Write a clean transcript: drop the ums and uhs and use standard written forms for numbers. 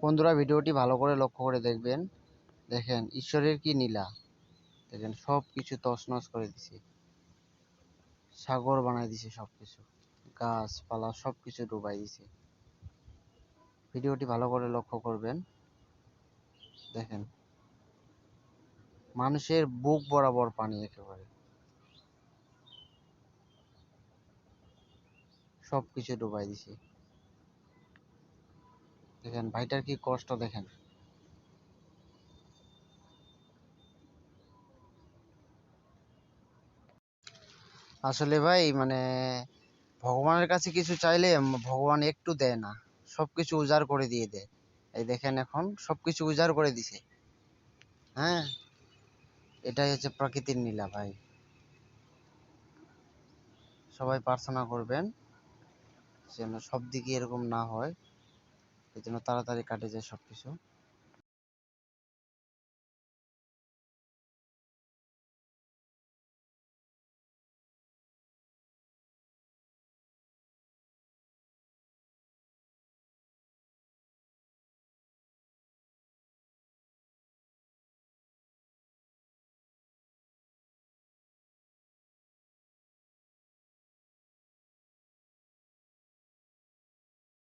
বন্ধুরা, ভিডিওটি ভালো করে লক্ষ্য করে দেখবেন। দেখেন ঈশ্বরের কি নীলা। দেখেন সব কিছু তছনছ করে দিছে, সাগর বানাই দিছে, সবকিছু গাছপালা সবকিছু ডুবাই দিছে। ভিডিওটি ভালো করে লক্ষ্য করবেন। দেখেন মানুষের বুক বরাবর পানি, একেবারে সবকিছু ডুবাই দিছে। দেখেন ভাইটার কি কষ্ট। দেখেন আসলে ভাই ভগবানের কাছে কিছু চাইলে ভগবান একটু দেয় না, সবকিছু উজাড় করে দিয়ে দেয়। এই দেখেন এখন সবকিছু উজাড় করে দিছে। হ্যাঁ, এটাই হচ্ছে প্রকৃতির নীলা ভাই। সবাই প্রার্থনা করবেন যেন সব দিকে এরকম না হয়, এই জন্য তাড়াতাড়ি কাটে যায় সবকিছু।